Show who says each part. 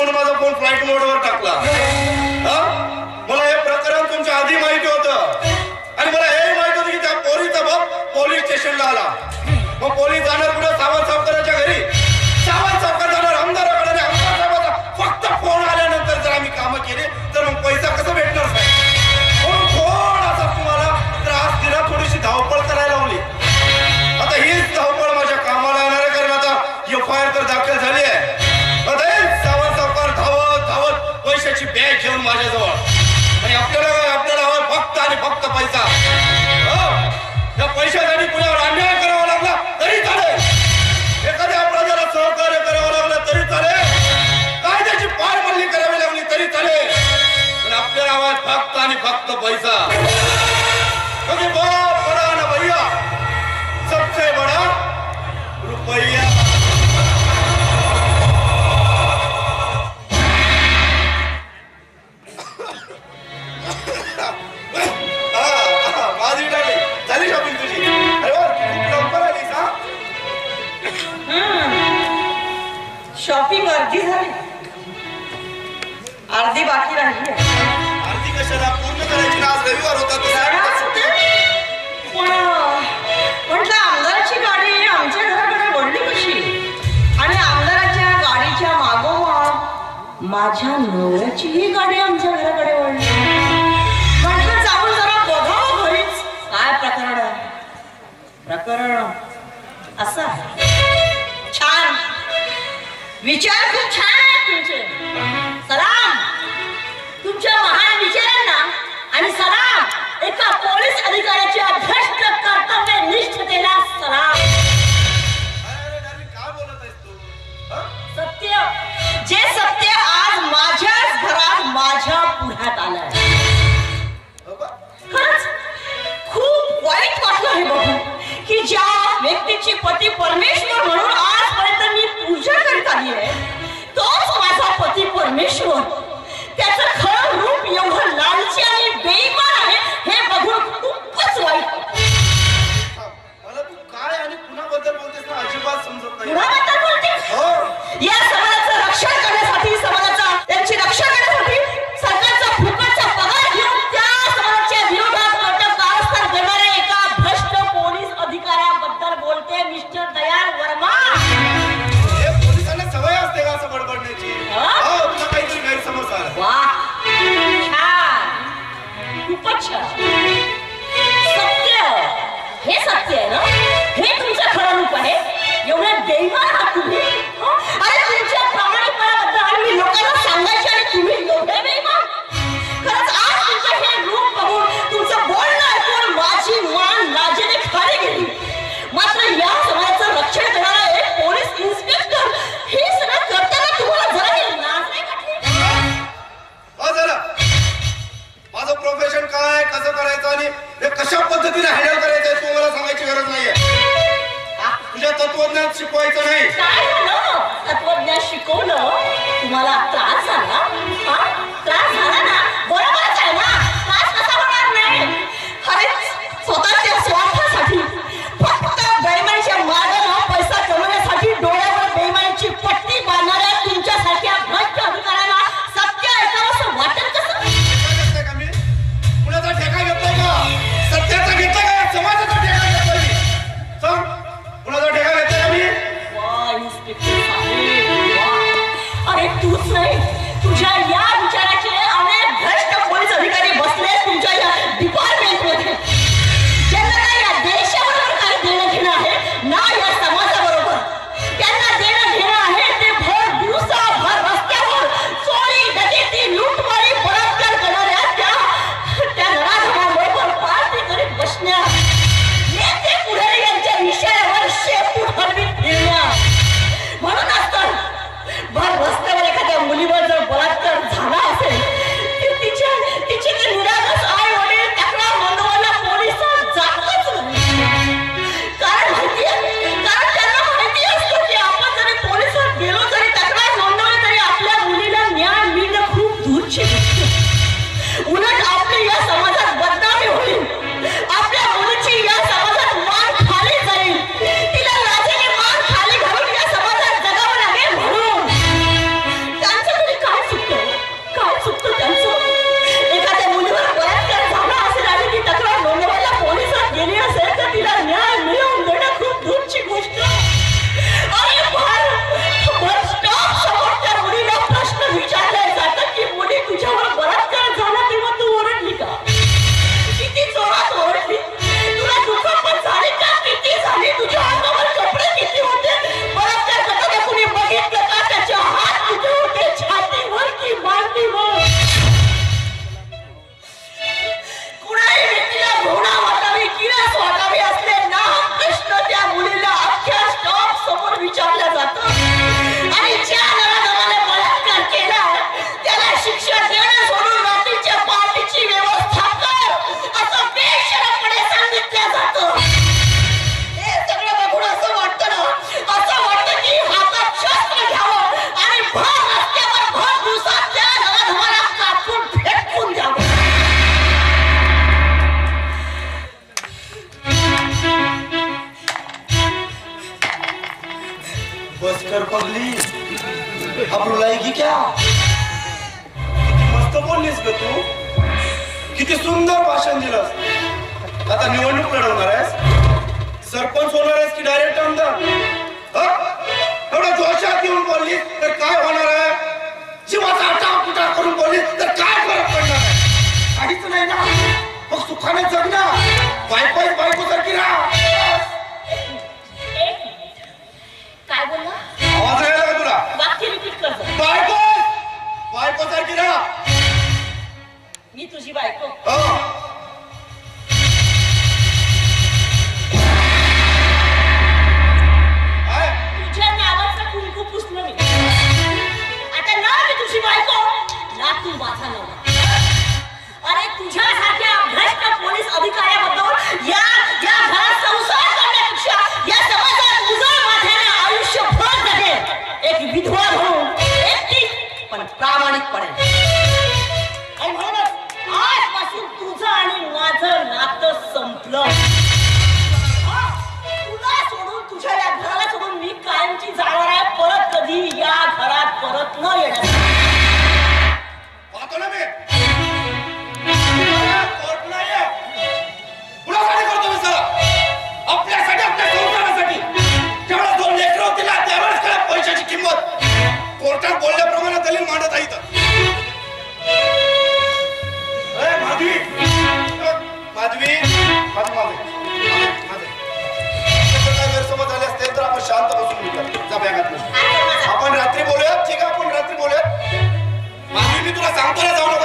Speaker 1: म्हणून माझा phone flight मोडवर टाकला. मला हे प्रकरण तुमच्या आधी माहिती होतं आणि मला हे माहित होतं की त्या पोलीसचा बाप पोलीस स्टेशनला आला. मग पोलीस जाणार पुढे सावंत सावकाराच्या घरी, सावंत सावकार जाणार आमदाराकडे आणि आमदार साहेबाचा फक्त फोन आल्यानंतर जर आम्ही कामं केली तर मग पैसा कसं भेटणार साहेब? म्हणून थोडासा तुम्हाला त्रास दिला, थोडीशी धावपळ करायला लावली. आता हीच धावपळ माझ्या कामाला येणार आहे, कारण आता FIR तर दाखल झाली आहे. आता सावंत सावकार धावत धावत पैशाची बॅग घेऊन माझ्याजवळ आणि आपल्याला फक्त आणि फक्त पैसा. त्या पैशासाठी कुणावर अन्याय करावा लागला तरी चालेल, एखाद्या अपराधाला सहकार्य करावं लागलं तरी चालेल, कायद्याची पायमल्ली करावी लागली तरी चालेल, पण आपल्याला हवा फक्त आणि फक्त पैसा. क्योंकि बहुत बड़ा ना भैया, सबसे बड़ा रुपया. झाली शॉपिंग तुझी? अरे वा, खूप लवकर आलीस.
Speaker 2: शॉपिंग अर्धी झाली, अर्धी बाकी राहिली.
Speaker 1: अर्धी कशाला? पूर्ण करायची ना, आज रविवार होता.
Speaker 2: म्हटलं आमदाराची गाडी आमच्या घराकडे वळली कशी, आणि आमदाराच्या गाडीच्या मागोमाग माझ्या नवऱ्याचीही गाडी आमच्या घराकडे वळली. म्हटलं जाऊन जरा बघावं घरीच काय प्रकरण आहे. प्रकरण असं आहे. छान विचार, खूप छान आहेत तुमचे. सलाम तुमच्या महान विचारांना आणि सलाम एका पोलीस अधिकाऱ्याच्या भ्रष्ट कर्तव्यनिष्ठतेला सलाम. सत्य, जे सत्य आज माझ्याच घरात माझ्या पुढ्यात आलंय. खरंच खूप वाईट वाटलं हे बघून की ज्या व्यक्तीची पती परमेश्वर म्हणून आजपर्यंत मी पूजा करत आली आहे, तोच माझा पती परमेश्वर त्याचं खरं रूप एवढं लालची आणि बेईमान आहे हे बघून खूपच वाईट.
Speaker 1: मला तू काय आणि कुणाबद्दल बोलतेस ना अजिबात समजत नाही.
Speaker 2: कुणाबद्दल बोलते? या समाजाचं रक्षण करण्यासाठी, समाजाचा त्यांची रक्षा करण्यासाठी सरकारचा फुकटचा पगार घेऊन त्या समाजाच्या विरोधात कटक कारस्थान करणाऱ्या एका भ्रष्ट पोलीस अधिकाऱ्याबद्दल बोलते मिस्टर दयाल वर्मा.
Speaker 1: हे पोलिसांना सवय असते का असं बडबडण्याची? तुला काहीतरी गैरसमज झाला.
Speaker 2: वाह, छान, खूपच छान. सत्य, हे सत्य आहे ना? हे तुमचं खरं रूप आहे. एवढे बेईमान आहात तुम्ही. अरे तुमच्या प्रामाणिकपणाबद्दल आम्ही लोकांना सांगायचे आणि तुम्ही एवढे बेईमान. खरंच आज तुमचं हे रूप बघून, तुमचं बोलणं ऐकून माझी मान लाजेने खाली गेली. मात्र या समाजाचं रक्षण करणारा एक पोलीस इन्स्पेक्टर हे सगळं करताना तुम्हाला जराही लाज नाही वाटली?
Speaker 1: झालं माझं प्रोफेशन काय, कसं करायचं आणि हे कशा पद्धतीने हँडल करायचं तू मला सांगायची गरज नाहीये. तुझ्या तत्वज्ञान शिकवायचं नाही.
Speaker 2: काय झालं? तत्वज्ञान शिकवलं, तुम्हाला त्रास झाला? त्रास झाला ना, बरोबरच आहे ना. त्रास कसा होणार नाही? अरे स्वतःच्या स्वार्थासाठी, फक्त बेईमानीच्या मार्गाने पैसा कमवण्यासाठी डोळ्यावर बेईमानीची पट्टी बांधणाऱ्या तुमच्यासारख्या भ्रष्ट अधिकाऱ्यांना सत्य ऐकावंसं वाटत कसं?
Speaker 1: का मी कुणाचा ठेका घेतलाय का? सत्याचा घेतलाय का? समाजाचा ठेका घेतलाय मी? सांग, कुणाचा ठेका घेतलाय का मी?
Speaker 2: वाह, इन्स्पेक्टर साहेब, वाह. अरे तूच नाही, तुझ्या या विचाराचे अनेक
Speaker 1: बस कर पगली, अब रुलाएगी क्या? मस्त बोललीस ग तू, किती सुंदर भाषण दिलंस. आता निवडणूक लढवणार आहेस, सरपंच होणार आहेस की डायरेक्ट आमदार? एवढा जोशात येऊन बोललीस तर काय होणार आहे? जीवाचा आटापिटा करून बोललीस तर काय फरक पडणार आहे? काहीच नाही ना. मग सुखाने जग ना, बायको सारखी राहा.
Speaker 2: काय बोलला?
Speaker 1: आवाज यायला का तुला?
Speaker 2: वाक्य रिपीट कर.
Speaker 1: बायको सारखी राहा.
Speaker 2: मी तुझी बायको? तुझ्या नावाचं कुंकू पुसलं मी. आता ना मी तुझी बायको ना तू माझा नवरा. अरे तुझ्यासारख्या भ्रष्ट पोलीस अधिकाऱ्याबद्दल या घरात संसार करण्यापेक्षा या समाजात उजळ माथ्याने आयुष्यभर जगेल एक विधवा म्हणून, एकटी पण प्रामाणिकपणे. आणि म्हणूनच आजपासून तुझं आणि माझं नातं संपलं. तुला सोडून, तुझ्या या घराला सोडून मी कायमची जाणार आहे. परत कधी या घरात परत न येणार.
Speaker 1: पाहतो ना मी कोर्ट नाहीये. कुणासाठी करतो मी सर? आपल्यासाठी, आपल्या संसारासाठी. जेवढा 2 लेकरं होती ना त्यावेळेस कळत पैशाची किंमत. कोर्टात बोलल्याप्रमाणे दलील मांडत आहे. गैरसमज झाले असतील तर आपण शांत बसून आपण रात्री बोलूया. ठीक आहे, आपण रात्री बोलूया. माधवी, मी तुला सांगतो ना, जाऊ नको.